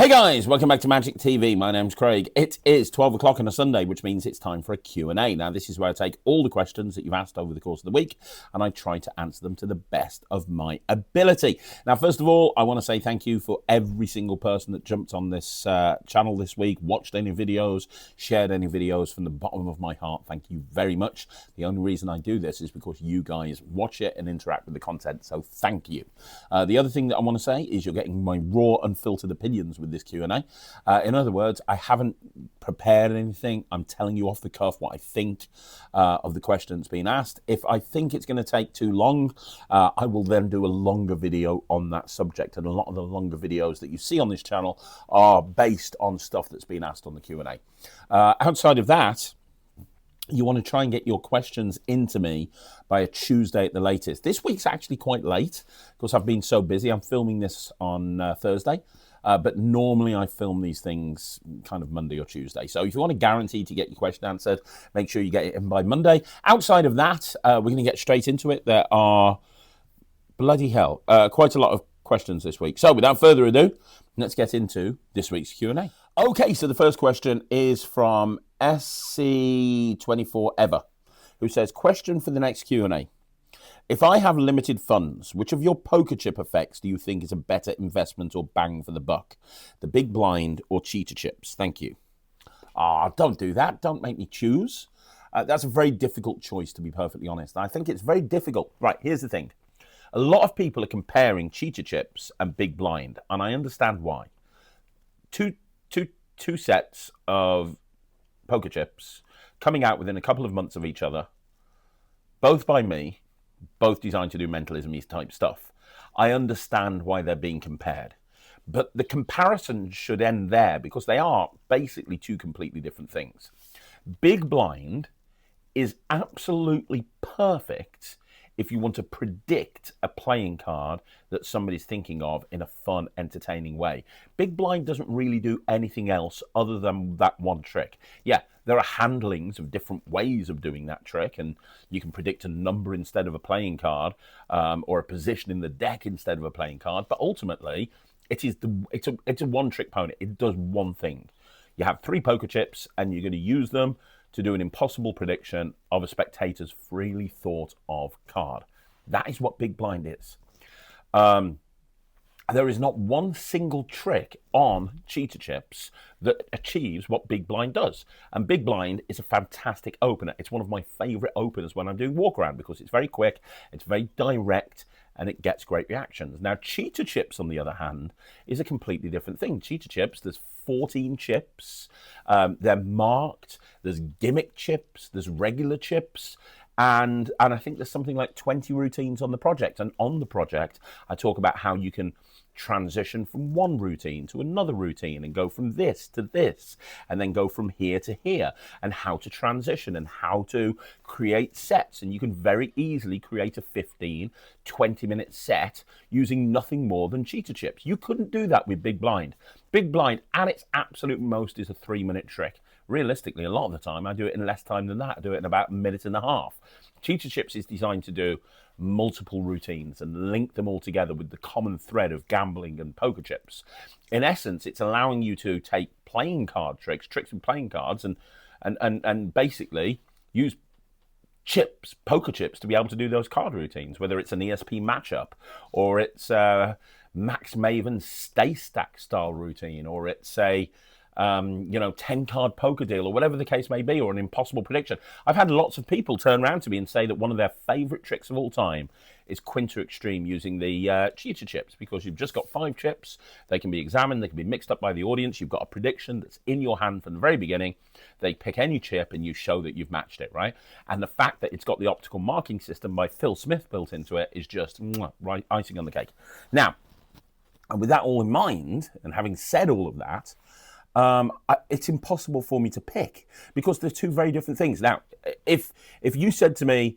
Hey guys, welcome back to Magic TV. My name's Craig. It is 12 o'clock on a Sunday, which means it's time for a Q&A. Now, this is where I take all the questions that you've asked over the course of the week, and I try to answer them to the best of my ability. Now, first of all, I want to say thank you for every single person that jumped on this channel this week, watched any videos, shared any videos from the bottom of my heart. Thank you very much. The only reason I do this is because you guys watch it and interact with the content, so thank you. The other thing that I want to say is you're getting my raw, unfiltered opinions with this Q&A. In other words, I haven't prepared anything. I'm telling you off the cuff what I think of the questions being asked. If I think it's going to take too long, I will then do a longer video on that subject. And a lot of the longer videos that you see on this channel are based on stuff that's been asked on the Q&A. Outside of that, you want to try and get your questions into me by a Tuesday at the latest. This week's actually quite late because I've been so busy. I'm filming this on Thursday. But normally I film these things kind of Monday or Tuesday. So if you want to guarantee to get your question answered, make sure you get it in by Monday. Outside of that, we're going to get straight into it. There are, bloody hell, quite a lot of questions this week. So without further ado, let's get into this week's Q&A. Okay, so the first question is from SC24Ever, who says, question for the next Q&A. If I have limited funds, which of your poker chip effects do you think is a better investment or bang for the buck? The big blind or cheater chips? Thank you. Don't do that. Don't make me choose. That's a very difficult choice, to be perfectly honest. I think it's very difficult. Right, here's the thing. A lot of people are comparing cheater chips and big blind, and I understand why. Two sets of poker chips coming out within a couple of months of each other, both by me, both designed to do mentalism-y type stuff. I understand why they're being compared. But the comparison should end there because they are basically two completely different things. Big blind is absolutely perfect if you want to predict a playing card that somebody's thinking of in a fun, entertaining way. Big blind doesn't really do anything else other than that one trick. Yeah, there are handlings of different ways of doing that trick, and you can predict a number instead of a playing card, or a position in the deck instead of a playing card. But ultimately, it's a one-trick pony. It does one thing. You have 3 poker chips, and you're going to use them to do an impossible prediction of a spectator's freely thought of card. That is what big blind is. There is not one single trick on cheater chips that achieves what big blind does. And big blind is a fantastic opener. It's one of my favorite openers when I'm doing walk around because it's very quick, it's very direct, and it gets great reactions. Now, cheater chips, on the other hand, is a completely different thing. Cheater chips, there's 14 chips, they're marked, there's gimmick chips, there's regular chips, and I think there's something like 20 routines on the project. And on the project, I talk about how you can transition from one routine to another routine and go from this to this and then go from here to here, and how to transition and how to create sets. And you can very easily create a 15-20-minute set using nothing more than cheater chips. You couldn't do that with big blind. Big blind at its absolute most is a 3-minute trick. Realistically, a lot of the time I do it in less time than that. I do it in about a minute and a half. Cheater chips is designed to do multiple routines and link them all together with the common thread of gambling and poker chips. In essence, it's allowing you to take playing card tricks with playing cards, and basically use chips, poker chips, to be able to do those card routines, whether it's an ESP matchup, or it's Max Maven stay stack style routine, or it's a 10-card poker deal, or whatever the case may be, or an impossible prediction. I've had lots of people turn around to me and say that one of their favorite tricks of all time is Quinter Extreme using the cheater chips, because you've just got 5 chips. They can be examined, they can be mixed up by the audience. You've got a prediction that's in your hand from the very beginning. They pick any chip and you show that you've matched it, right? And the fact that it's got the optical marking system by Phil Smith built into it is just right, icing on the cake. Now, and with that all in mind, and having said all of that, it's impossible for me to pick because they're two very different things. Now, if you said to me,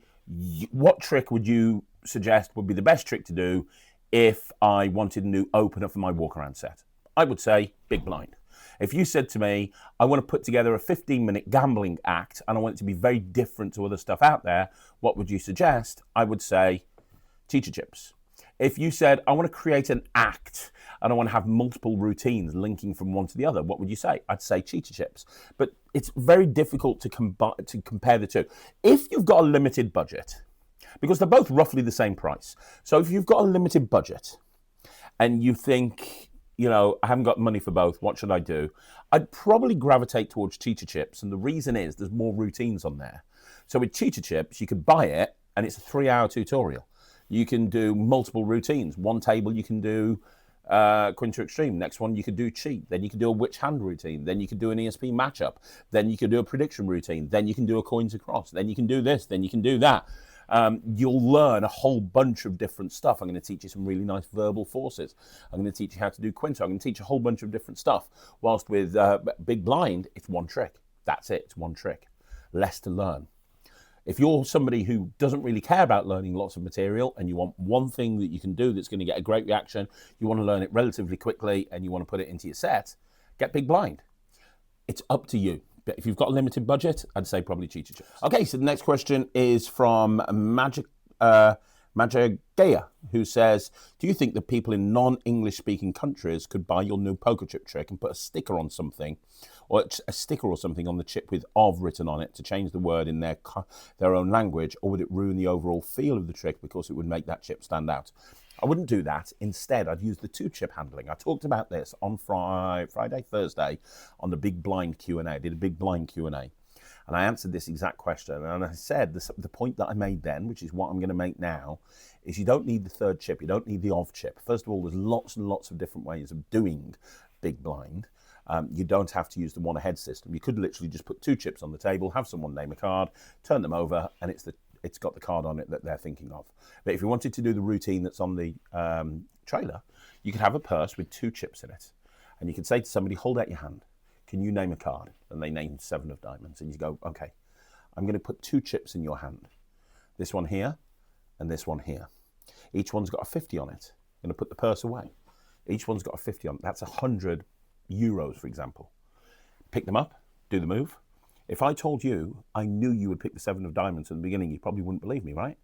what trick would you suggest would be the best trick to do if I wanted a new opener for my walk-around set? I would say big blind. If you said to me, I want to put together a 15-minute gambling act and I want it to be very different to other stuff out there, what would you suggest? I would say cheater chips. If you said, I want to create an act and I want to have multiple routines linking from one to the other, what would you say? I'd say cheetah chips. But it's very difficult to compare the two. If you've got a limited budget, because they're both roughly the same price. So if you've got a limited budget and you think, you know, I haven't got money for both, what should I do? I'd probably gravitate towards cheetah chips. And the reason is there's more routines on there. So with cheetah chips, you could buy it and it's a 3-hour tutorial. You can do multiple routines. One table you can do Quinter Extreme. Next one you could do cheat. Then you could do a witch hand routine. Then you could do an ESP matchup. Then you could do a prediction routine. Then you can do a coins across. Then you can do this. Then you can do that. You'll learn a whole bunch of different stuff. I'm going to teach you some really nice verbal forces. I'm going to teach you how to do Quinter. I'm going to teach a whole bunch of different stuff. Whilst with Big Blind, it's one trick. That's it. It's one trick. Less to learn. If you're somebody who doesn't really care about learning lots of material and you want one thing that you can do that's going to get a great reaction, you want to learn it relatively quickly and you want to put it into your set, get Big Blind. It's up to you. But if you've got a limited budget, I'd say probably cheetah chips. Okay, so the next question is from Magagaya, who says, do you think that people in non-English speaking countries could buy your new poker chip trick and put a sticker on something, or a sticker or something on the chip with "of" written on it to change the word in their own language, or would it ruin the overall feel of the trick because it would make that chip stand out? I wouldn't do that. Instead, I'd use the 2-chip handling. I talked about this on Thursday on the Big Blind Q&A. I did a Big Blind Q&A. And I answered this exact question. And I said the point that I made then, which is what I'm going to make now, is you don't need the 3rd chip. You don't need the "of" chip. First of all, there's lots and lots of different ways of doing Big Blind. You don't have to use the one ahead system. You could literally just put 2 chips on the table, have someone name a card, turn them over, and it's got the card on it that they're thinking of. But if you wanted to do the routine that's on the trailer, you could have a purse with 2 chips in it. And you could say to somebody, hold out your hand. Can you name a card? And they name 7 of diamonds. And you go, okay, I'm going to put 2 chips in your hand. This one here and this one here. Each one's got a 50 on it. I'm going to put the purse away. Each one's got a 50 on it. That's 100 euros, for example. Pick them up, do the move. If I told you I knew you would pick the 7 of diamonds at the beginning, you probably wouldn't believe me, right?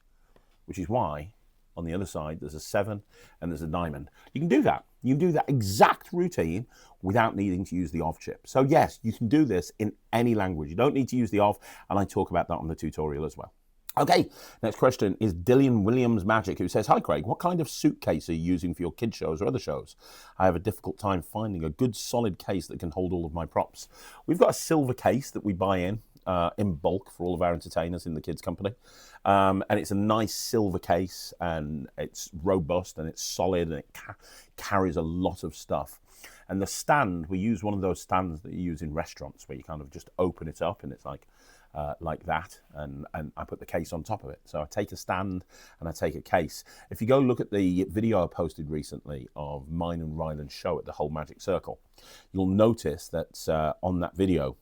Which is why on the other side there's a 7 and there's a diamond. You can do that. You can do that exact routine without needing to use the "of" chip. So yes, you can do this in any language. You don't need to use the "of", and I talk about that on the tutorial as well. Okay, next question is Dillian Williams Magic, who says, hi Craig, what kind of suitcase are you using for your kid shows or other shows? I have a difficult time finding a good solid case that can hold all of my props. We've got a silver case that we buy in bulk for all of our entertainers in the kids company. And it's a nice silver case and it's robust and it's solid and it carries a lot of stuff. And the stand, we use one of those stands that you use in restaurants where you kind of just open it up and it's like that, and I put the case on top of it. So I take a stand and I take a case. If you go look at the video I posted recently of mine and Ryland's show at the Whole Magic Circle, you'll notice that on that video,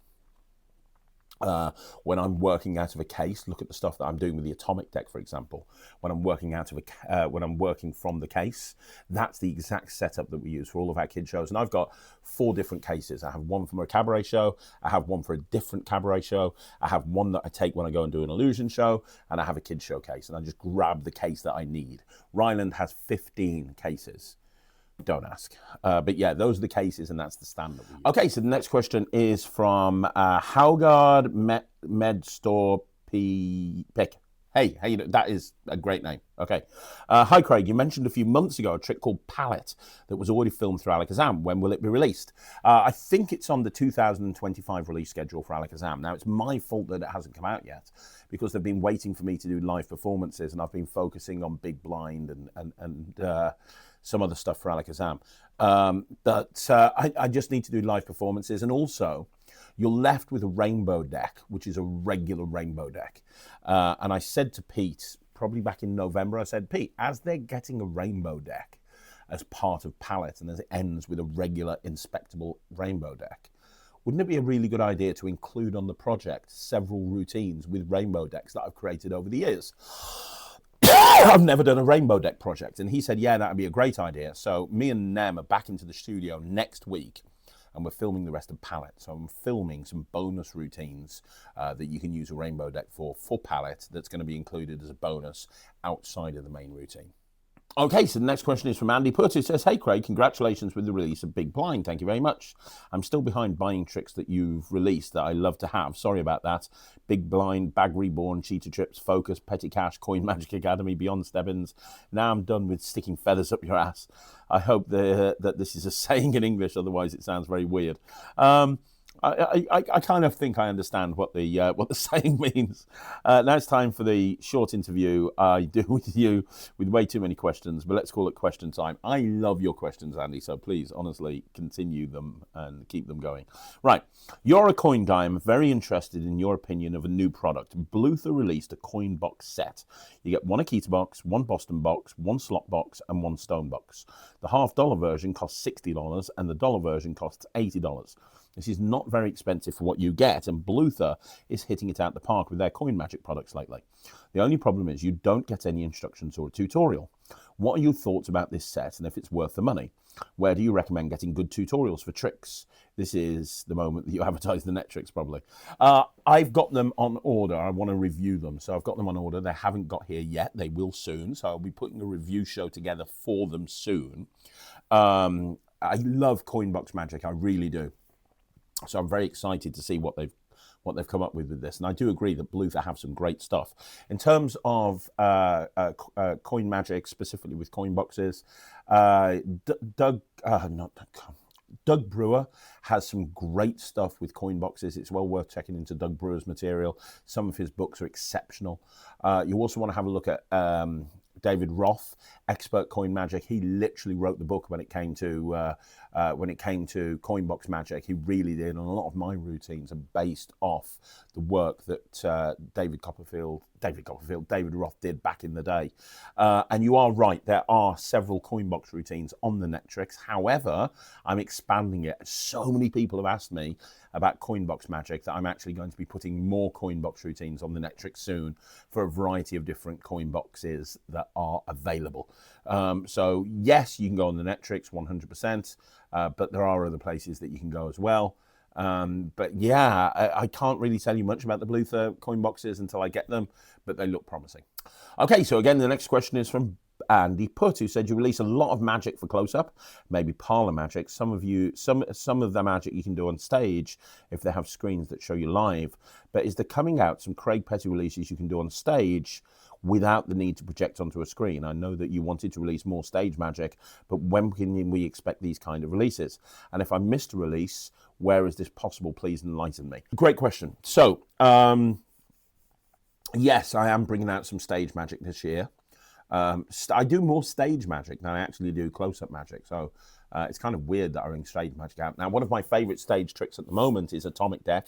when I'm working out of a case, look at the stuff that I'm doing with the atomic deck, for example. When I'm working out of when I'm working from the case, that's the exact setup that we use for all of our kid shows. And I've got 4 different cases. I have one for a cabaret show. I have one for a different cabaret show. I have one that I take when I go and do an illusion show, and I have a kid show case. And I just grab the case that I need. Ryland has 15 cases. Don't ask. But yeah, those are the cases, and that's the standard. Okay, so the next question is from Haugard Medstore Pick. Hey, how you doing? That is a great name. Okay. Hi, Craig. You mentioned a few months ago a trick called Palette that was already filmed through Alakazam. When will it be released? I think it's on the 2025 release schedule for Alakazam. Now, it's my fault that it hasn't come out yet because they've been waiting for me to do live performances, and I've been focusing on Big Blind and some other stuff for Alakazam. But I just need to do live performances. And also, you're left with a rainbow deck, which is a regular rainbow deck. And I said to Pete, probably back in November, I said, Pete, as they're getting a rainbow deck as part of Palette, and as it ends with a regular inspectable rainbow deck, wouldn't it be a really good idea to include on the project several routines with rainbow decks that I've created over the years? I've never done a rainbow deck project. And he said, yeah, that would be a great idea. So me and Nem are back into the studio next week, and we're filming the rest of Palette. So I'm filming some bonus routines that you can use a rainbow deck for Palette that's going to be included as a bonus outside of the main routine. Okay, so the next question is from Andy Putt. It says, hey, Craig, congratulations with the release of Big Blind. Thank you very much. I'm still behind buying tricks that you've released that I love to have. Sorry about that. Big Blind, Bag Reborn, Cheetah Chips, Focus, Petty Cash, Coin Magic Academy, Beyond Stebbins. Now I'm done with sticking feathers up your ass. I hope that this is a saying in English, otherwise it sounds very weird. I kind of think I understand what the saying means. Now it's time for the short interview I do with you with way too many questions, but let's call it question time. I love your questions, Andy, so please, honestly, continue them and keep them going. Right, you're a coin guy. I'm very interested in your opinion of a new product. Bluether released a coin box set. You get one Akita box, one Boston box, one slot box, and one stone box. The $half-dollar version costs $60, and the dollar version costs $80. This is not very expensive for what you get, and Bluether is hitting it out the park with their coin magic products lately. The only problem is you don't get any instructions or a tutorial. What are your thoughts about this set and if it's worth the money? Where do you recommend getting good tutorials for tricks? This is the moment that you advertise the Netrix, probably. I've got them on order. I want to review them. So I've got them on order. They haven't got here yet. They will soon. So I'll be putting a review show together for them soon. I love Coinbox Magic. I really do. So I'm very excited to see what they've come up with this. And I do agree that Bluether have some great stuff. In terms of coin magic, specifically with coin boxes, Doug Brewer has some great stuff with coin boxes. It's well worth checking into Doug Brewer's material. Some of his books are exceptional. You also want to have a look at David Roth, Expert Coin Magic. He literally wrote the book when it came to Coinbox Magic. He really did, and a lot of my routines are based off the work that David Roth did back in the day. And you are right, there are several Coinbox routines on the Netrix. However, I'm expanding it. So many people have asked me about Coinbox Magic that I'm actually going to be putting more Coinbox routines on the Netrix soon for a variety of different coin boxes that are available. So yes, you can go on the Netrix 100%, but there are other places that you can go as well. But yeah, I can't really tell you much about the Bluether coin boxes until I get them, but they look promising. Okay, so again, the next question is from Andy Putt, who said you release a lot of magic for close-up, maybe parlor magic. Some of the magic you can do on stage if they have screens that show you live. But is there coming out some Craig Petty releases you can do on stage without the need to project onto a screen? I know that you wanted to release more stage magic, but when can we expect these kind of releases? And if I missed a release, where is this possible? Please enlighten me. Great question. So, yes, I am bringing out some stage magic this year. I do more stage magic than I actually do close-up magic, so it's kind of weird that I bring stage magic out. Now, one of my favorite stage tricks at the moment is Atomic Deck.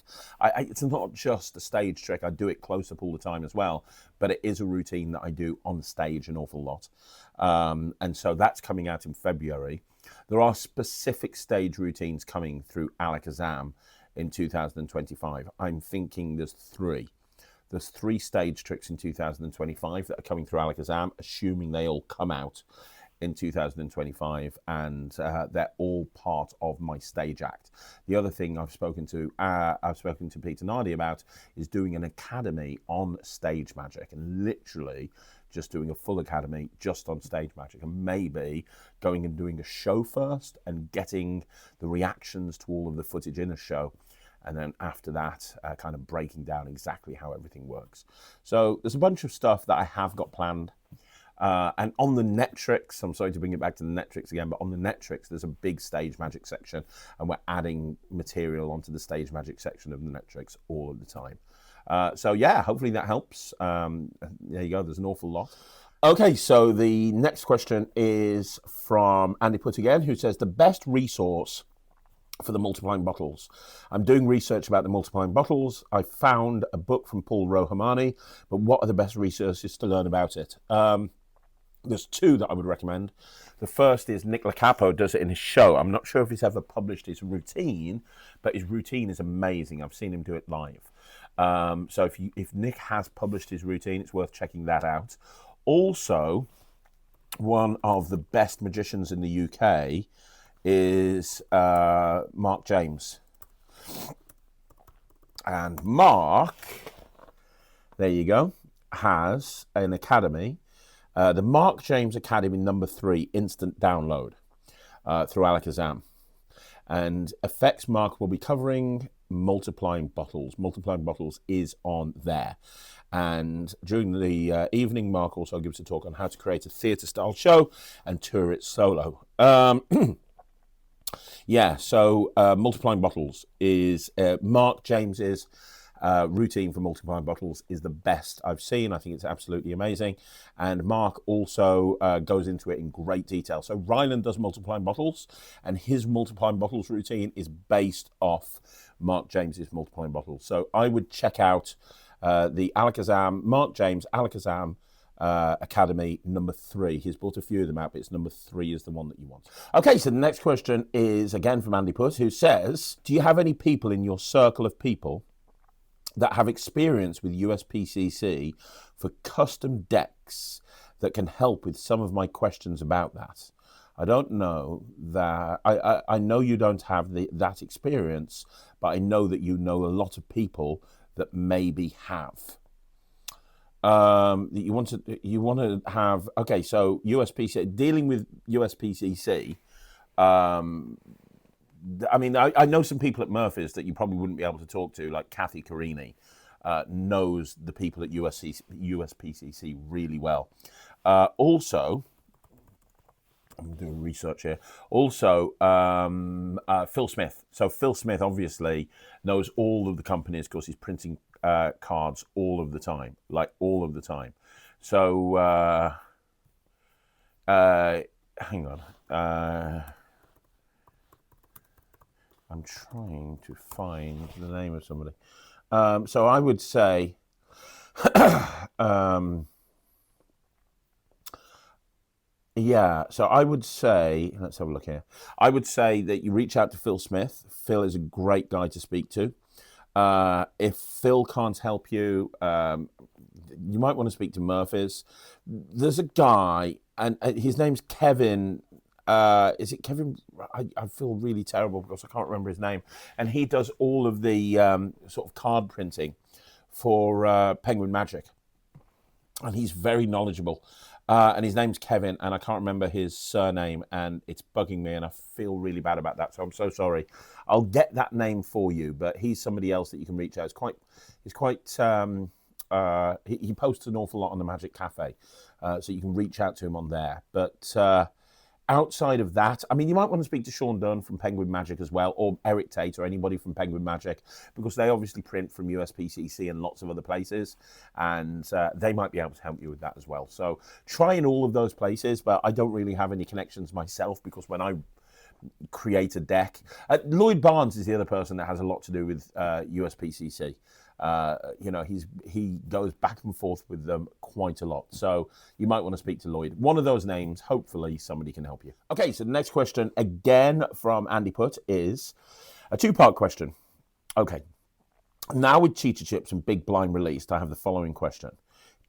It's not just a stage trick, I do it close-up all the time as well, but it is a routine that I do on stage an awful lot. And so that's coming out in February. There are specific stage routines coming through Alakazam in 2025. I'm thinking there's three. There's 3 stage tricks in 2025 that are coming through Alakazam, assuming they all come out in 2025, and they're all part of my stage act. The other thing I've spoken to Peter Nardi about is doing an academy on stage magic, and literally just doing a full academy just on stage magic, and maybe going and doing a show first and getting the reactions to all of the footage in a show. And then after that, kind of breaking down exactly how everything works. So there's a bunch of stuff that I have got planned. And on the Netrix, I'm sorry to bring it back to the Netrix again, but on the Netrix, there's a big stage magic section, and we're adding material onto the stage magic section of the Netrix all of the time. So yeah, hopefully that helps. There you go, there's an awful lot. Okay, so the next question is from Andy Putt again, who says, the best resource for the multiplying bottles. I'm doing research about the multiplying bottles. I found a book from Paul Rohamani, but what are the best resources to learn about it? There's 2 that I would recommend. The first is Nick Lacapo does it in his show. I'm not sure if he's ever published his routine, but his routine is amazing. I've seen him do it live. So if Nick has published his routine, it's worth checking that out. Also, one of the best magicians in the UK is Mark James. And Mark, there you go, has an academy The Mark James Academy #3 instant download through Alakazam. And effects Mark will be covering multiplying bottles. Multiplying bottles is on there. And during the evening, Mark also gives a talk on how to create a theatre-style show and tour it solo. Yeah, so multiplying bottles is Mark James's routine for multiplying bottles is the best I've seen. I think it's absolutely amazing. And Mark also goes into it in great detail. So Ryland does multiplying bottles, and his multiplying bottles routine is based off Mark James's multiplying bottles. So I would check out the Alakazam, Mark James Alakazam Academy #3. He's brought a few of them out, but it's #3 is the one that you want. Okay, so the next question is again from Andy Putt, who says, do you have any people in your circle of people that have experience with USPCC for custom decks that can help with some of my questions about that? I don't know that, I know you don't have that experience, but I know that you know a lot of people that maybe have. You want to have, okay, so USPCC, dealing with USPCC, I mean, I know some people at Murphy's that you probably wouldn't be able to talk to, like Kathy Carini, knows the people at USPCC really well. Also, I'm doing research here. Also, Phil Smith. So Phil Smith obviously knows all of the companies because he's printing cards all of the time, like all of the time. So, hang on. I'm trying to find the name of somebody. So I would say, yeah, so I would say, let's have a look here. I would say that you reach out to Phil Smith. Phil is a great guy to speak to. If Phil can't help you, you might want to speak to Murphy's. There's a guy, and his name's Kevin. Is it Kevin? I feel really terrible because I can't remember his name. And he does all of the sort of card printing for Penguin Magic. And he's very knowledgeable. And his name's Kevin, and I can't remember his surname, and it's bugging me, and I feel really bad about that, so I'm so sorry. I'll get that name for you, but he's somebody else that you can reach out. He posts an awful lot on the Magic Cafe, so you can reach out to him on there. But outside of that, I mean, you might want to speak to Sean Dunn from Penguin Magic as well, or Eric Tate, or anybody from Penguin Magic, because they obviously print from USPCC and lots of other places, and they might be able to help you with that as well. So try in all of those places, but I don't really have any connections myself, because when I create a deck, Lloyd Barnes is the other person that has a lot to do with USPCC. You know, he goes back and forth with them quite a lot. So you might want to speak to Lloyd. One of those names, hopefully somebody can help you. Okay, so the next question, again from Andy Putt, is a two-part question. Okay, now with cheater chips and Big Blind released, I have the following question.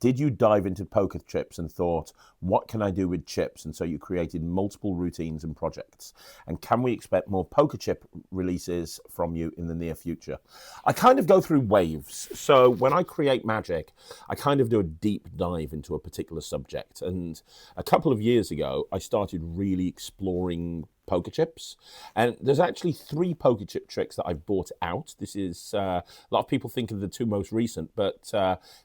Did you dive into poker chips and thought, what can I do with chips? And so you created multiple routines and projects. And can we expect more poker chip releases from you in the near future? I kind of go through waves. So when I create magic, I kind of do a deep dive into a particular subject. And a couple of years ago, I started really exploring poker chips, and there's actually 3 poker chip tricks that I've bought out. This is a lot of people think of the 2 most recent, but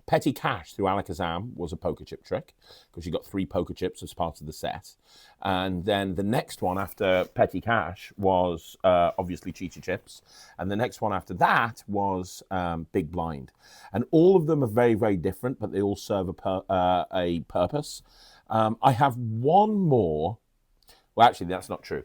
Petty Cash through Alakazam was a poker chip trick because you got 3 poker chips as part of the set. And then the next one after Petty Cash was obviously cheater chips, and the next one after that was Big Blind. And all of them are very, very different, but they all serve a purpose. I have one more. Well, actually, that's not true.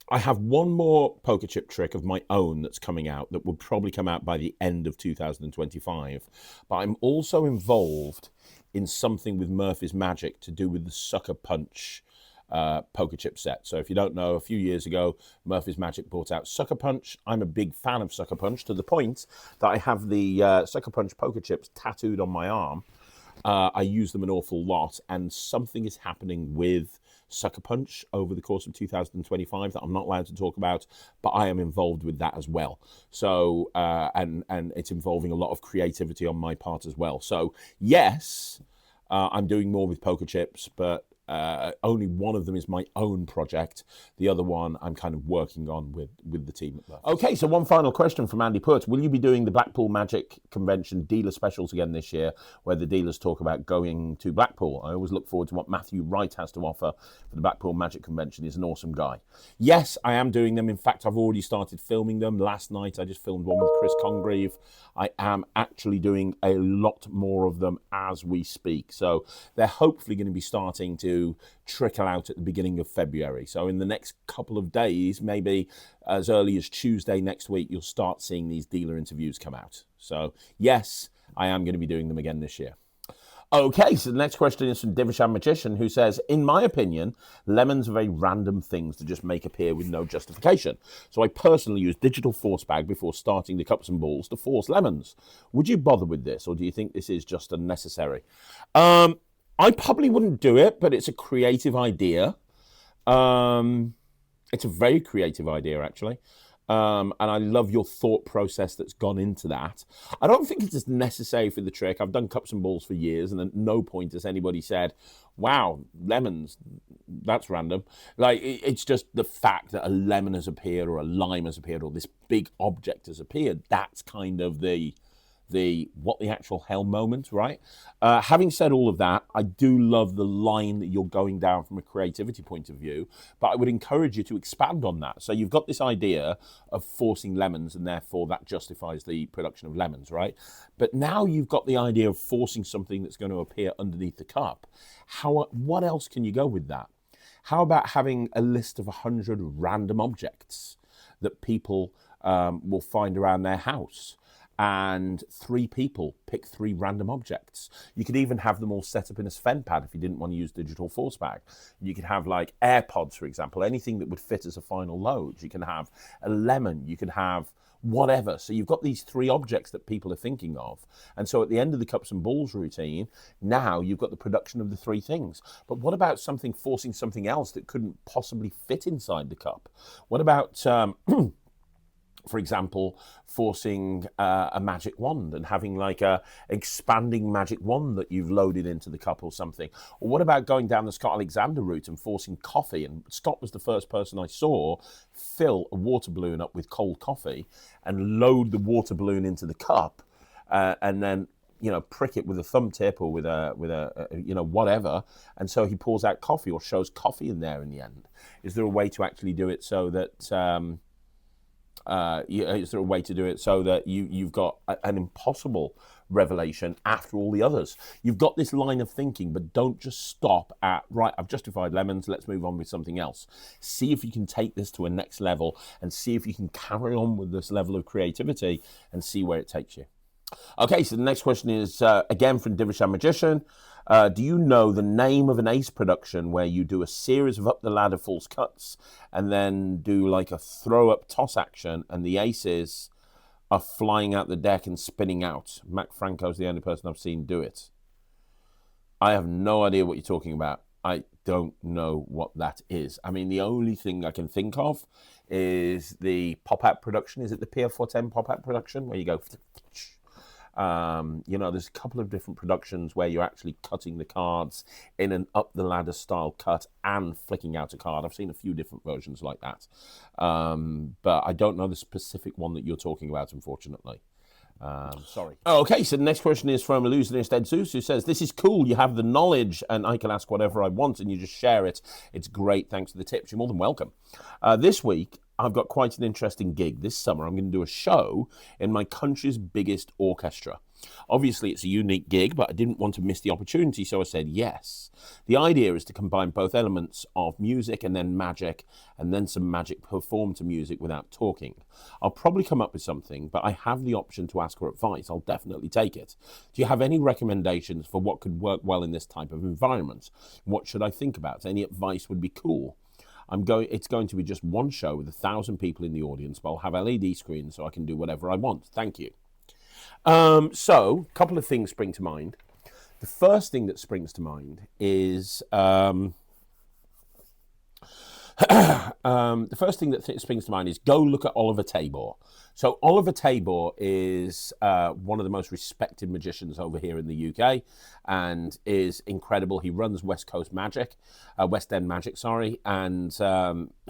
I have one more poker chip trick of my own that's coming out that will probably come out by the end of 2025. But I'm also involved in something with Murphy's Magic to do with the Sucker Punch poker chip set. So if you don't know, a few years ago, Murphy's Magic brought out Sucker Punch. I'm a big fan of Sucker Punch to the point that I have the Sucker Punch poker chips tattooed on my arm. I use them an awful lot, and something is happening with Sucker Punch over the course of 2025 that I'm not allowed to talk about, but I am involved with that as well. So, and it's involving a lot of creativity on my part as well. So, yes, I'm doing more with poker chips, but only one of them is my own project. The other one I'm kind of working on with the team at Bluether. Okay, so one final question from Andy Putt. Will you be doing the Blackpool Magic Convention dealer specials again this year, where the dealers talk about going to Blackpool? I always look forward to what Matthew Wright has to offer for the Blackpool Magic Convention. He's an awesome guy. Yes, I am doing them. In fact, I've already started filming them. Last night I just filmed one with Chris Congreve. I am actually doing a lot more of them as we speak. So they're hopefully going to be starting to trickle out at the beginning of February. So in the next couple of days, maybe as early as Tuesday next week, you'll start seeing these dealer interviews come out. So yes, I am going to be doing them again this year. Okay, so the next question is from Divishan Magician, who says, in my opinion, lemons are very random things to just make appear with no justification. So I personally use digital force bag before starting the cups and balls to force lemons. Would you bother with this, or do you think this is just unnecessary? I probably wouldn't do it, but it's a creative idea. It's a very creative idea, actually. And I love your thought process that's gone into that. I don't think it's as necessary for the trick. I've done cups and balls for years, and at no point has anybody said, wow, lemons, that's random. Like, it's just the fact that a lemon has appeared, or a lime has appeared, or this big object has appeared. That's kind of the what the actual hell moment, right? Having said all of that, I do love the line that you're going down from a creativity point of view, but I would encourage you to expand on that. So you've got this idea of forcing lemons, and therefore that justifies the production of lemons, right? But now you've got the idea of forcing something that's going to appear underneath the cup. What else can you go with that? How about having a list of 100 random objects that people will find around their house? And 3 people pick 3 random objects. You could even have them all set up in a Sven pad if you didn't want to use digital force bag. You could have like AirPods, for example, anything that would fit as a final load. You can have a lemon, you can have whatever. So you've got these 3 objects that people are thinking of. And so at the end of the cups and balls routine, now you've got the production of the 3 things. But what about forcing something else that couldn't possibly fit inside the cup? What about for example, forcing a magic wand and having like a expanding magic wand that you've loaded into the cup or something? Or what about going down the Scott Alexander route and forcing coffee? And Scott was the first person I saw fill a water balloon up with cold coffee and load the water balloon into the cup and then, you know, prick it with a thumb tip or with a you know, whatever. And so he pours out coffee or shows coffee in there in the end. Is there a way to actually do it so that is there a way to do it so that you've got an impossible revelation after all the others? You've got this line of thinking, but don't just stop at, right, I've justified lemons, let's move on with something else. See if you can take this to a next level and see if you can carry on with this level of creativity and see where it takes you. Okay, so the next question is, again, from Divishan Magician. Do you know the name of an ace production where you do a series of up-the-ladder false cuts and then do like a throw-up toss action and the aces are flying out the deck and spinning out? Mac Franco's the only person I've seen do it. I have no idea what you're talking about. I don't know what that is. I mean, the only thing I can think of is the pop-out production. Is it the PF410 pop-out production where you go... you know, there's a couple of different productions where you're actually cutting the cards in an up-the-ladder style cut and flicking out a card. I've seen a few different versions like that. But I don't know the specific one that you're talking about, unfortunately. Sorry. Okay, so the next question is from Illusionist Ed Zeus, who says, this is cool, you have the knowledge and I can ask whatever I want and you just share it. It's great, thanks for the tips. You're more than welcome. This week, I've got quite an interesting gig. This summer, I'm going to do a show in my country's biggest orchestra. Obviously, it's a unique gig, but I didn't want to miss the opportunity, so I said yes. The idea is to combine both elements of music and then magic, and then some magic performed to music without talking. I'll probably come up with something, but I have the option to ask for advice. I'll definitely take it. Do you have any recommendations for what could work well in this type of environment? What should I think about? Any advice would be cool. It's going to be just one show with 1,000 people in the audience, but I'll have LED screens so I can do whatever I want. Thank you. So, a couple of things spring to mind. The first thing that springs to mind is the first thing that springs to mind is go look at Oliver Tabor. So Oliver Tabor is one of the most respected magicians over here in the UK, and is incredible. He runs West End Magic, sorry, and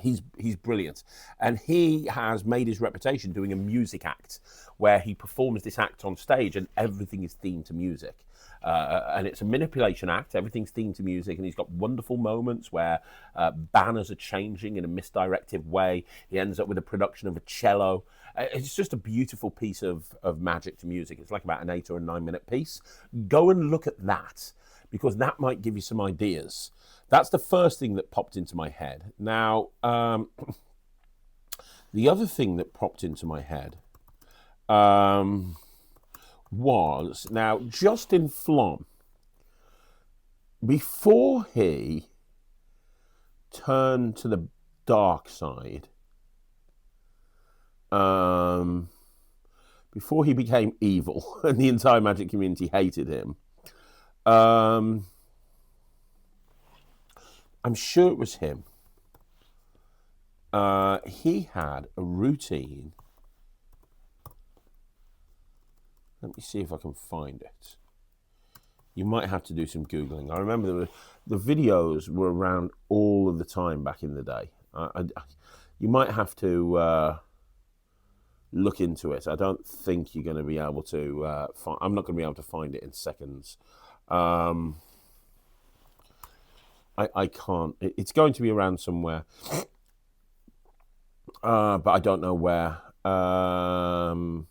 he's brilliant. And he has made his reputation doing a music act where he performs this act on stage, and everything is themed to music. And it's a manipulation act. Everything's themed to music, and he's got wonderful moments where banners are changing in a misdirected way. He ends up with a production of a cello. It's just a beautiful piece of magic to music. It's like about an 8 or a 9 minute piece. Go and look at that, because that might give you some ideas. That's the first thing that popped into my head. Now, the other thing that popped into my head was, now, Justin Flom, before he turned to the dark side, before he became evil and the entire magic community hated him, I'm sure it was him. He had a routine. Let me see if I can find it. You might have to do some Googling. I remember the videos were around all of the time back in the day. You might have to look into it. I don't think you're going to be able to I'm not going to be able to find it in seconds. I can't. It's going to be around somewhere, but I don't know where. Oh,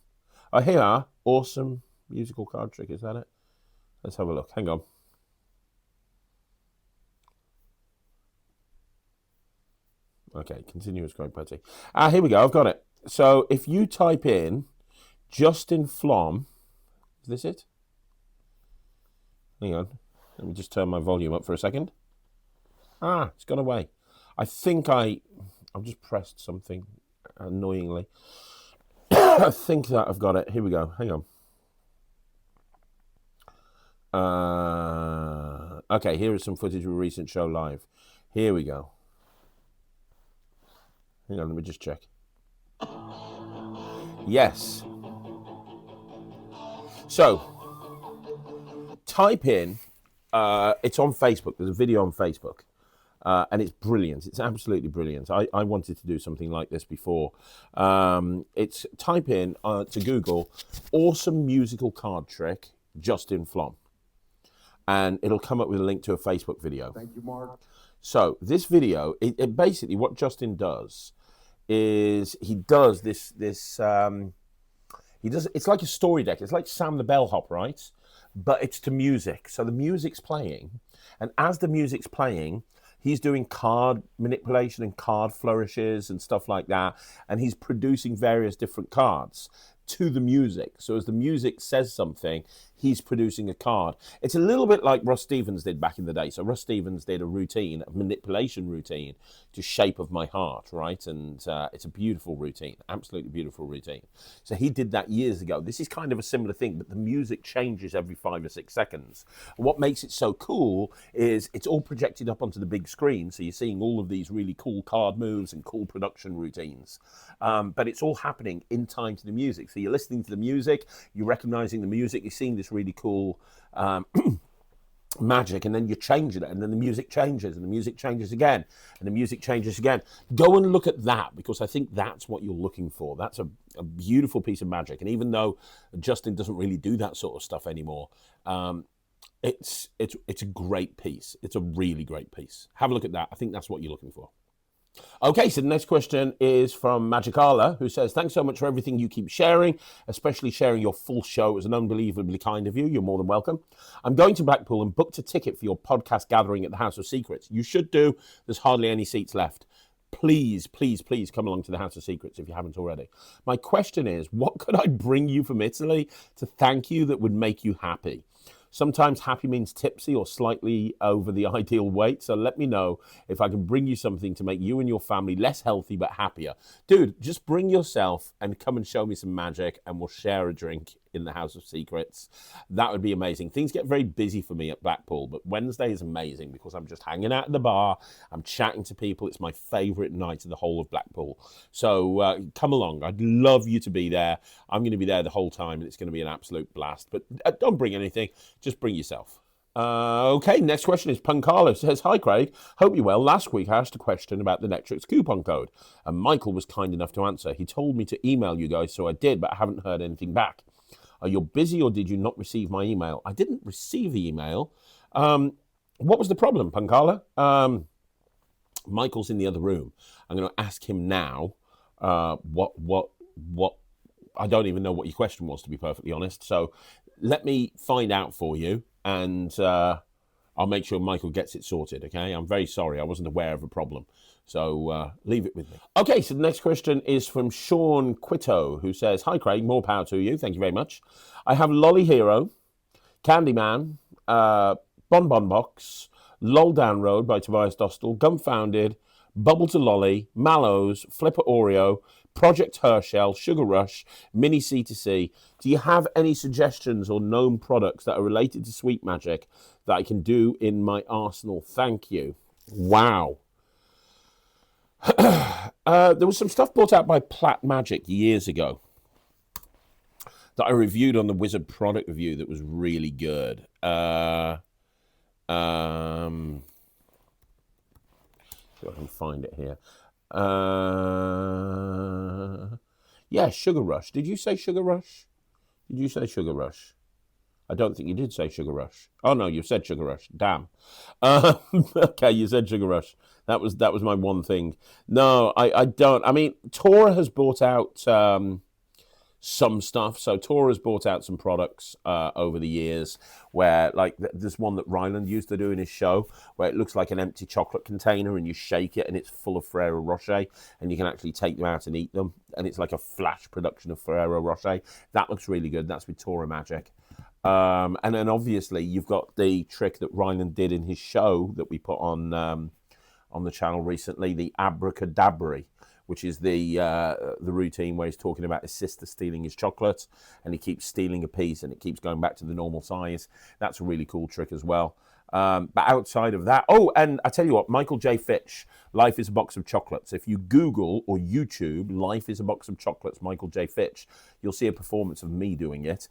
here are. Awesome musical card trick. Is that it? Let's have a look. Hang on. Okay, continuous Greg Petty. Here we go. I've got it. So if you type in Justin Flom, is this it? Hang on. Let me just turn my volume up for a second. It's gone away. I think I've just pressed something annoyingly. I think that I've got it. Here we go. Hang on. Okay, here is some footage of a recent show live. Here we go. Hang on, let me just check. Yes. So, type in, it's on Facebook. There's a video on Facebook. And it's brilliant. It's absolutely brilliant. I wanted to do something like this before. It's type in to Google, awesome musical card trick, Justin Flom. And it'll come up with a link to a Facebook video. Thank you, Mark. So this video, it basically, what Justin does is he does it's like a story deck. It's like Sam the Bellhop, right? But it's to music. So the music's playing. And as the music's playing, he's doing card manipulation and card flourishes and stuff like that. And he's producing various different cards to the music. So as the music says something, he's producing a card. It's a little bit like Russ Stevens did back in the day. So Russ Stevens did a manipulation routine to Shape of My Heart, right? And it's a beautiful routine, absolutely beautiful routine. So he did that years ago. This is kind of a similar thing, but the music changes every 5 or 6 seconds. And what makes it so cool is it's all projected up onto the big screen. So you're seeing all of these really cool card moves and cool production routines. But it's all happening in time to the music. So you're listening to the music, you're recognizing the music, you're seeing this really cool magic, and then you change it, and then the music changes, and the music changes again, and the music changes again. Go and look at that, because I think that's what you're looking for. That's a beautiful piece of magic. And even though Justin doesn't really do that sort of stuff anymore, it's a great piece. It's a really great piece. Have a look at that. I think that's what you're looking for. Okay, so the next question is from Magicala, who says, thanks so much for everything you keep sharing, especially sharing your full show. It was an unbelievably kind of you. You're more than welcome. I'm going to Blackpool and booked a ticket for your podcast gathering at the House of Secrets. You should do. There's hardly any seats left. Please, please, please come along to the House of Secrets if you haven't already. My question is, what could I bring you from Italy to thank you that would make you happy? Sometimes happy means tipsy or slightly over the ideal weight, so let me know if I can bring you something to make you and your family less healthy but happier. Dude, just bring yourself and come and show me some magic, and we'll share a drink in the House of Secrets. That would be amazing. Things get very busy for me at Blackpool, but Wednesday is amazing because I'm just hanging out at the bar. I'm chatting to people. It's my favourite night of the whole of Blackpool. So come along. I'd love you to be there. I'm going to be there the whole time, and it's going to be an absolute blast. But don't bring anything. Just bring yourself. Okay, next question is Pancalo. Says, hi Craig, hope you're well. Last week I asked a question about the Netrix coupon code, and Michael was kind enough to answer. He told me to email you guys, so I did, but I haven't heard anything back. Are you busy or did you not receive my email? I didn't receive the email. What was the problem, Pancala? Michael's in the other room. I'm going to ask him now what I don't even know what your question was, to be perfectly honest. So let me find out for you, and I'll make sure Michael gets it sorted, okay? I'm very sorry. I wasn't aware of a problem. So leave it with me. Okay, so the next question is from Sean Quito, who says, hi, Craig. More power to you. Thank you very much. I have Lolly Hero, Candyman, Bon Bon Box, Lol Down Road by Tobias Dostal, Gunfounded, Bubble to Lolly, Mallows, Flipper Oreo, Project Herschel, Sugar Rush, Mini C2C. Do you have any suggestions or known products that are related to Sweet Magic that I can do in my arsenal? Thank you. Wow. There was some stuff brought out by Plat Magic years ago that I reviewed on the Wizard product review that was really good. See if I can find it here. Yeah, Sugar Rush. Did you say Sugar Rush? Did you say Sugar Rush? I don't think you did say Sugar Rush. Oh no, you said Sugar Rush. Damn. Okay, you said Sugar Rush. That was my one thing. No, I don't. I mean, Tora has brought out some stuff. So Tora has brought out some products over the years where, like, there's one that Ryland used to do in his show where it looks like an empty chocolate container and you shake it and it's full of Ferrero Rocher and you can actually take them out and eat them. And it's like a flash production of Ferrero Rocher. That looks really good. That's with Tora Magic. And then obviously you've got the trick that Ryland did in his show that we put on the channel recently, the Abracadabra, which is the routine where he's talking about his sister stealing his chocolate, and he keeps stealing a piece, and it keeps going back to the normal size. That's a really cool trick as well. But outside of that, oh, and I tell you what, Michael J. Fitch, Life is a Box of Chocolates. If you Google or YouTube Life is a Box of Chocolates, Michael J. Fitch, you'll see a performance of me doing it.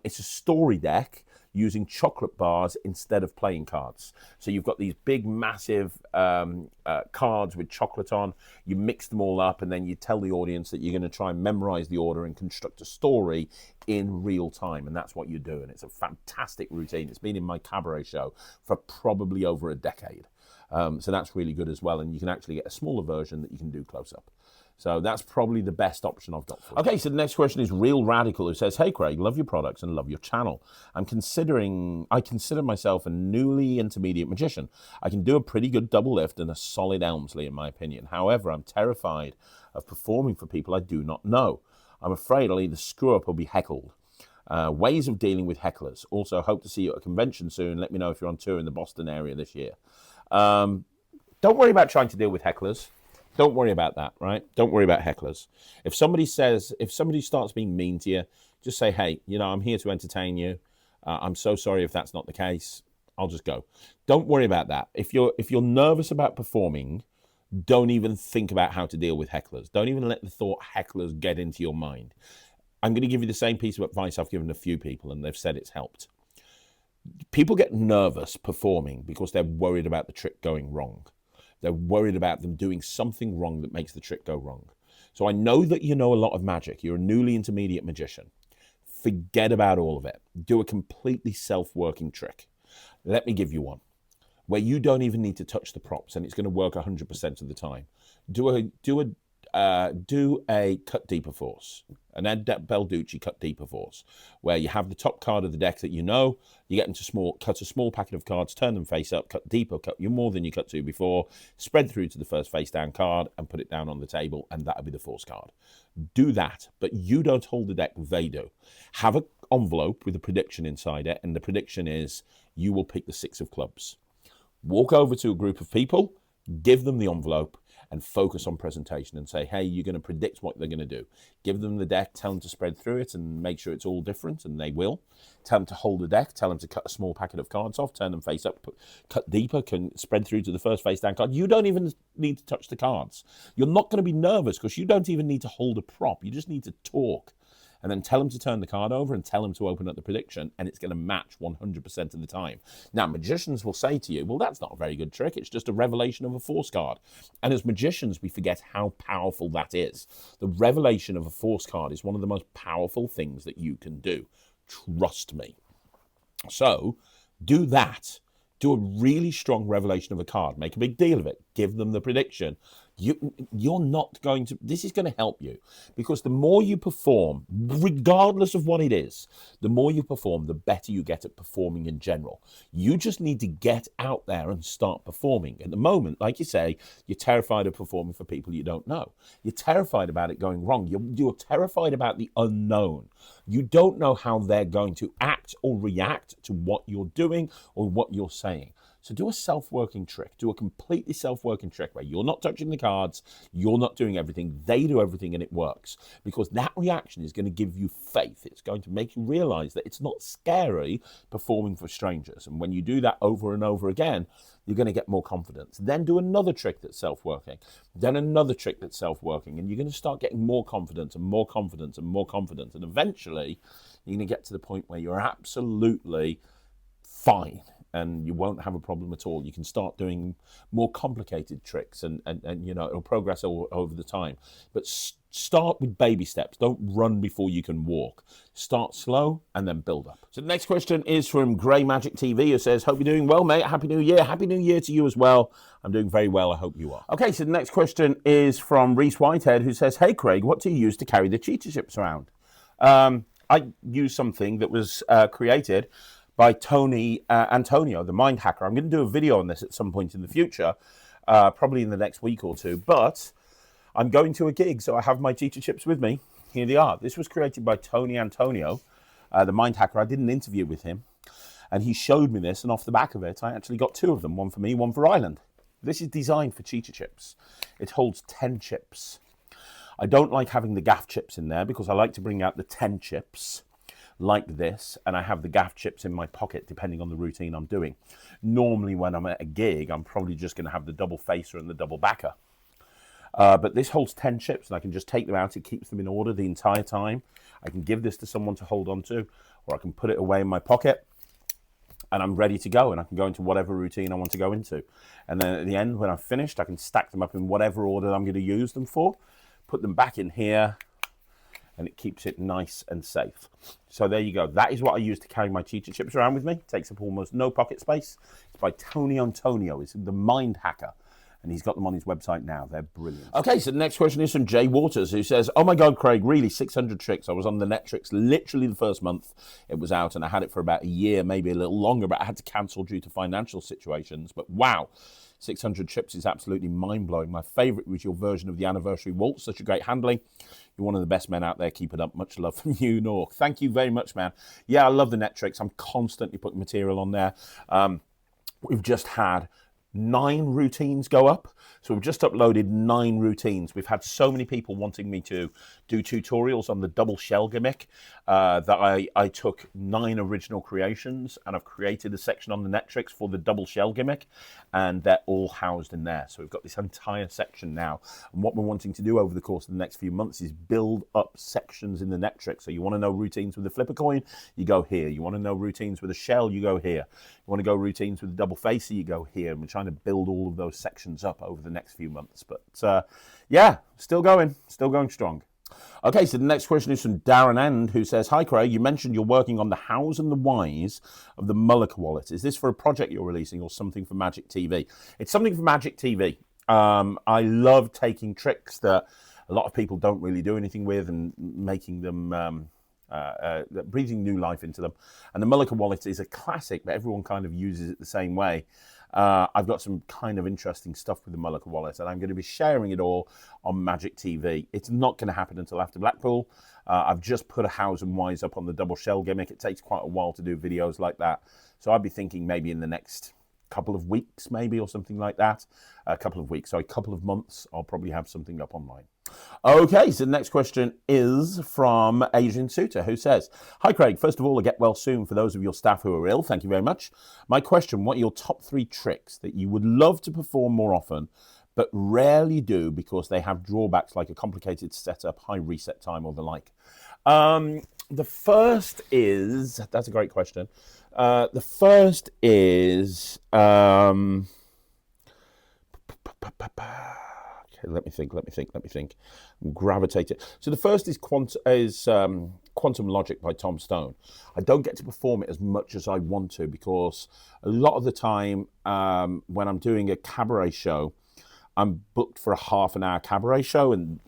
It's a story deck using chocolate bars instead of playing cards. So you've got these big, massive cards with chocolate on. You mix them all up, and then you tell the audience that you're going to try and memorize the order and construct a story in real time, and that's what you're doing. It's a fantastic routine. It's been in my cabaret show for probably over a decade. So that's really good as well, and you can actually get a smaller version that you can do close up. So that's probably the best option I've got for you. Okay, so the next question is Real Radical, who says, hey Craig, love your products and love your channel. I consider myself a newly intermediate magician. I can do a pretty good double lift and a solid Elmsley in my opinion. However, I'm terrified of performing for people I do not know. I'm afraid I'll either screw up or be heckled. Ways of dealing with hecklers. Also, hope to see you at a convention soon. Let me know if you're on tour in the Boston area this year. Don't worry about trying to deal with hecklers. Don't worry about that, right? Don't worry about hecklers. If somebody starts being mean to you, just say, hey, I'm here to entertain you. I'm so sorry if that's not the case. I'll just go. Don't worry about that. If you're nervous about performing, don't even think about how to deal with hecklers. Don't even let the thought hecklers get into your mind. I'm going to give you the same piece of advice I've given a few people, and they've said it's helped. People get nervous performing because they're worried about the trick going wrong. They're worried about them doing something wrong that makes the trick go wrong. So I know that you know a lot of magic. You're a newly intermediate magician. Forget about all of it. Do a completely self-working trick. Let me give you one where you don't even need to touch the props, and it's going to work 100% of the time. Do a cut deeper force, an Ed Belducci cut deeper force, where you have the top card of the deck that you get into cut a small packet of cards, turn them face up, cut deeper, cut you more than you cut to before, spread through to the first face down card and put it down on the table, and that'll be the force card. Do that, but you don't hold the deck, they do. Have an envelope with a prediction inside it, and the prediction is you will pick the 6 of clubs. Walk over to a group of people, give them the envelope, and focus on presentation and say, hey, you're going to predict what they're going to do. Give them the deck, tell them to spread through it and make sure it's all different, and they will. Tell them to hold the deck, tell them to cut a small packet of cards off, turn them face up, cut deeper, can spread through to the first face down card. You don't even need to touch the cards. You're not going to be nervous because you don't even need to hold a prop. You just need to talk. And then tell them to turn the card over and tell them to open up the prediction, and it's going to match 100% of the time. Now, magicians will say to you, well, that's not a very good trick. It's just a revelation of a force card. And as magicians, we forget how powerful that is. The revelation of a force card is one of the most powerful things that you can do. Trust me. So do that. Do a really strong revelation of a card. Make a big deal of it. Give them the prediction. You're not going to, this is going to help you, because the more you perform, regardless of what it is, the more you perform, the better you get at performing in general. You just need to get out there and start performing. At the moment, like you say, you're terrified of performing for people you don't know. You're terrified about it going wrong. You're terrified about the unknown. You don't know how they're going to act or react to what you're doing or what you're saying. So do a self-working trick. Do a completely self-working trick where you're not touching the cards, you're not doing everything, they do everything, and it works. Because that reaction is going to give you faith. It's going to make you realize that it's not scary performing for strangers. And when you do that over and over again, you're going to get more confidence. Then do another trick that's self-working. Then another trick that's self-working. And you're going to start getting more confidence and more confidence and more confidence. And eventually, you're going to get to the point where you're absolutely fine. And you won't have a problem at all. You can start doing more complicated tricks, and you know, it'll progress over the time. But start with baby steps. Don't run before you can walk. Start slow and then build up. So the next question is from Grey Magic TV, who says, hope you're doing well, mate. Happy New Year. Happy New Year to you as well. I'm doing very well. I hope you are. Okay, so the next question is from Reese Whitehead, who says, hey, Craig, what do you use to carry the cheetah chips around? I use something that was created by Tony Antonio, the mind hacker. I'm going to do a video on this at some point in the future, probably in the next week or two, but I'm going to a gig, so I have my cheetah chips with me. Here they are. This was created by Tony Antonio, the mind hacker. I did an interview with him, and he showed me this, and off the back of it, I actually got two of them, one for me, one for Ireland. This is designed for cheetah chips. It holds 10 chips. I don't like having the gaff chips in there because I like to bring out the 10 chips like this, and I have the gaff chips in my pocket depending on the routine I'm doing. Normally when I'm at a gig, I'm probably just going to have the double facer and the double backer. But this holds 10 chips, and I can just take them out. It keeps them in order the entire time. I can give this to someone to hold on to, or I can put it away in my pocket, and I'm ready to go, and I can go into whatever routine I want to go into. And then at the end, when I've finished, I can stack them up in whatever order I'm going to use them for, put them back in here, and it keeps it nice and safe. So there you go. That is what I use to carry my cheetah chips around with me. It takes up almost no pocket space. It's by Tony Antonio. It's the mind hacker, and he's got them on his website now. They're brilliant. Okay, so the next question is from Jay Waters, who says, oh my God, Craig, really, 600 tricks. I was on the Netrix literally the first month it was out, and I had it for about a year, maybe a little longer, but I had to cancel due to financial situations. But wow, 600 trips is absolutely mind-blowing. My favorite was your version of the anniversary waltz. Such a great handling. You're one of the best men out there. Keep it up. Much love from you, Nork. Thank you very much, man. Yeah, I love the Netrix. I'm constantly putting material on there. We've just had 9 routines go up. So we've just uploaded 9 routines. We've had so many people wanting me to do tutorials on the double shell gimmick that I took 9 original creations, and I've created a section on the Netrix for the double shell gimmick, and they're all housed in there. So we've got this entire section now. And what we're wanting to do over the course of the next few months is build up sections in the Netrix. So you want to know routines with the flipper coin, you go here. You want to know routines with a shell, you go here. You want to go routines with the double facer, you go here. And we're trying to build all of those sections up over the next few months. But yeah, still going strong. Okay, so the next question is from Darren End, who says, hi Craig, you mentioned you're working on the hows and the whys of the Mullica wallet. Is this for a project you're releasing or something for Magic TV? It's something for Magic TV. I love taking tricks that a lot of people don't really do anything with and making them breathing new life into them. And the Mullica wallet is a classic, but everyone kind of uses it the same way. I've got some kind of interesting stuff with the Mullica wallet, and I'm going to be sharing it all on Magic TV. It's not going to happen until after Blackpool. I've just put a hows and whys up on the double shell gimmick. It takes quite a while to do videos like that. So I'd be thinking maybe in the next couple of weeks maybe, or something like that. A couple of months, I'll probably have something up online. Okay, so the next question is from Adrian Suter, who says, "Hi Craig, first of all, get well soon for those of your staff who are ill. Thank you very much. My question, what are your top 3 tricks that you would love to perform more often, but rarely do because they have drawbacks like a complicated setup, high reset time, or the like?" The first is, that's a great question. The first is, okay, let me think. Gravitate it. So the first is Quantum Logic by Tom Stone. I don't get to perform it as much as I want to because a lot of the time when I'm doing a cabaret show, I'm booked for a half-an-hour cabaret show, and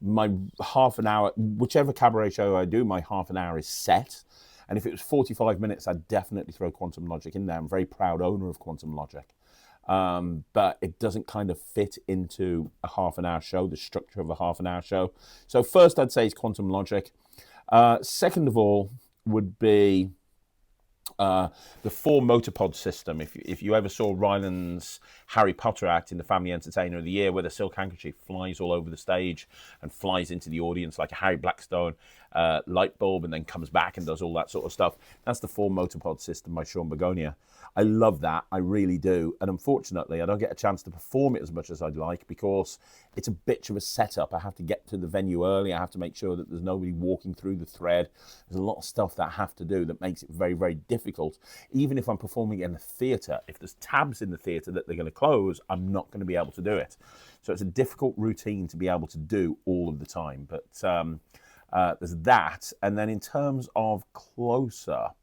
my half an hour, whichever cabaret show I do, my half an hour is set. And if it was 45 minutes, I'd definitely throw Quantum Logic in there. I'm a very proud owner of Quantum Logic. But it doesn't kind of fit into a half an hour show, the structure of a half an hour show. So first I'd say it's Quantum Logic. Second of all would be the 4 Motopod system. If you ever saw Ryland's Harry Potter act in the Family Entertainer of the Year, where the silk handkerchief flies all over the stage and flies into the audience like a Harry Blackstone light bulb, and then comes back and does all that sort of stuff. That's the 4 Motopod system by Sean Begonia. I love that, I really do. And unfortunately, I don't get a chance to perform it as much as I'd like because it's a bitch of a setup. I have to get to the venue early. I have to make sure that there's nobody walking through the thread. There's a lot of stuff that I have to do that makes it very, very difficult. Even if I'm performing in a theatre, if there's tabs in the theatre that they're going to close, I'm not going to be able to do it. So it's a difficult routine to be able to do all of the time. But there's that. And then in terms of close-up,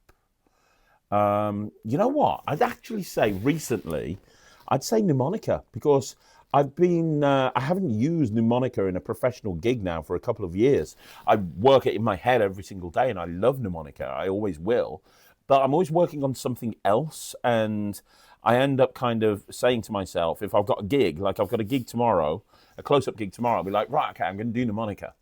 you know what? I'd actually say recently, I'd say mnemonica, because I haven't used mnemonica in a professional gig now for a couple of years. I work it in my head every single day, and I love mnemonica. I always will. But I'm always working on something else, and I end up kind of saying to myself, if I've got a gig, like I've got a gig tomorrow, a close-up gig tomorrow, I'll be like, right, okay, I'm going to do mnemonica.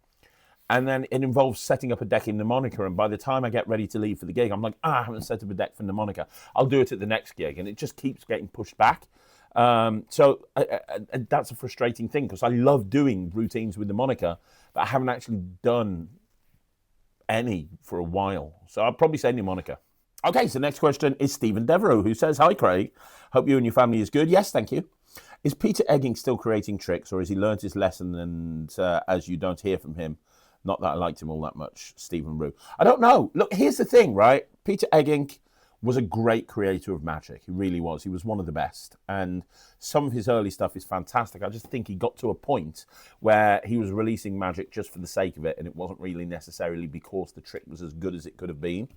And then it involves setting up a deck in mnemonica, and by the time I get ready to leave for the gig, I'm like, I haven't set up a deck for mnemonica. I'll do it at the next gig, and it just keeps getting pushed back. So that's a frustrating thing, because I love doing routines with mnemonica, but I haven't actually done any for a while. So I'll probably say mnemonica. Okay, so next question is Stephen Devereux, who says, "Hi Craig, hope you and your family is good." Yes, thank you. Is Peter Eggink still creating tricks, or has he learned his lesson and as you don't hear from him? Not that I liked him all that much, Stephen Rue. I don't know. Look, here's the thing, right? Peter Eggink was a great creator of magic. He really was. He was one of the best. And some of his early stuff is fantastic. I just think he got to a point where he was releasing magic just for the sake of it, and it wasn't really necessarily because the trick was as good as it could have been.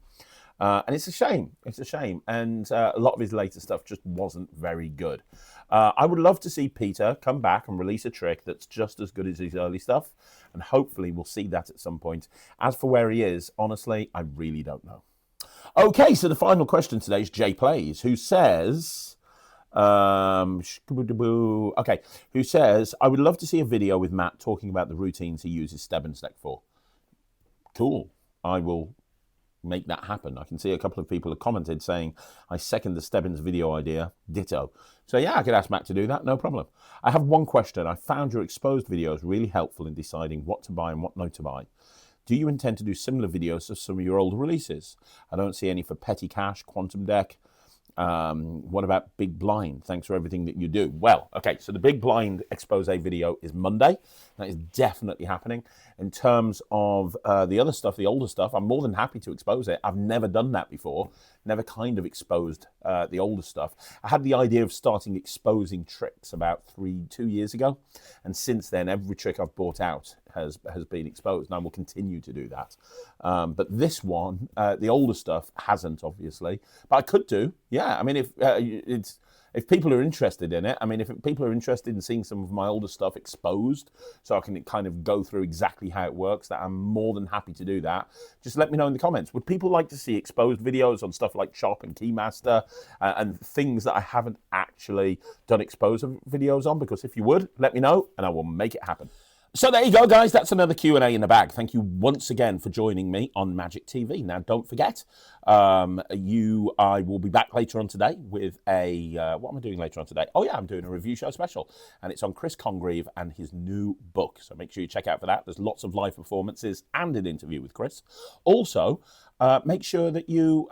And it's a shame. It's a shame. And a lot of his later stuff just wasn't very good. I would love to see Peter come back and release a trick that's just as good as his early stuff. And hopefully we'll see that at some point. As for where he is, honestly, I really don't know. Okay, so the final question today is Jay Plays, who says... who says, "I would love to see a video with Matt talking about the routines he uses Stebbins deck for." Cool. I will make that happen. I can see a couple of people have commented saying, "I second the Stebbins video idea, ditto." So yeah, I could ask Matt to do that, no problem. I have one question. I found your exposed videos really helpful in deciding what to buy and what not to buy. Do you intend to do similar videos of some of your old releases? I don't see any for Petty Cash, Quantum Deck. What about Big Blind? Thanks for everything that you do. Well, okay, so the Big Blind expose video is Monday. That is definitely happening. In terms of the other stuff, the older stuff, I'm more than happy to expose it. I've never done that before. Never kind of exposed the older stuff. I had the idea of starting exposing tricks about 2 years ago. And since then, every trick I've brought out has been exposed, and I will continue to do that. But this one, the older stuff, hasn't, obviously. But I could do, yeah. I mean, if people are interested in it, I mean, if people are interested in seeing some of my older stuff exposed, so I can kind of go through exactly how it works, that I'm more than happy to do that. Just let me know in the comments. Would people like to see exposed videos on stuff like Chop and Keymaster and things that I haven't actually done exposed videos on? Because if you would, let me know, and I will make it happen. So there you go, guys. That's another Q&A in the bag. Thank you once again for joining me on Magic TV. Now, don't forget, I will be back later on today with a, what am I doing later on today? Oh, yeah, I'm doing a review show special, and it's on Chris Congreve and his new book. So make sure you check out for that. There's lots of live performances and an interview with Chris. Also, make sure that you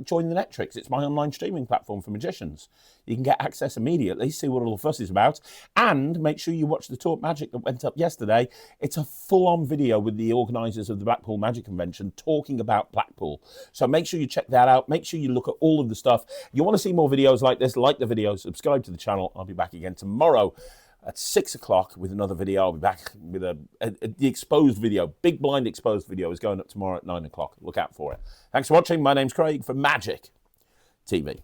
join the Netrix. It's my online streaming platform for magicians. You can get access immediately, see what all the fuss is about, and make sure you watch the Talk Magic that went up yesterday. It's a full-on video with the organisers of the Blackpool Magic Convention talking about Blackpool. So make sure you check that out. Make sure you look at all of the stuff. You want to see more videos like this, like the video, subscribe to the channel. I'll be back again tomorrow at 6 o'clock with another video. I'll be back with the exposed video. Big blind exposed video is going up tomorrow at 9 o'clock. Look out for it. Thanks for watching. My name's Craig for Magic TV.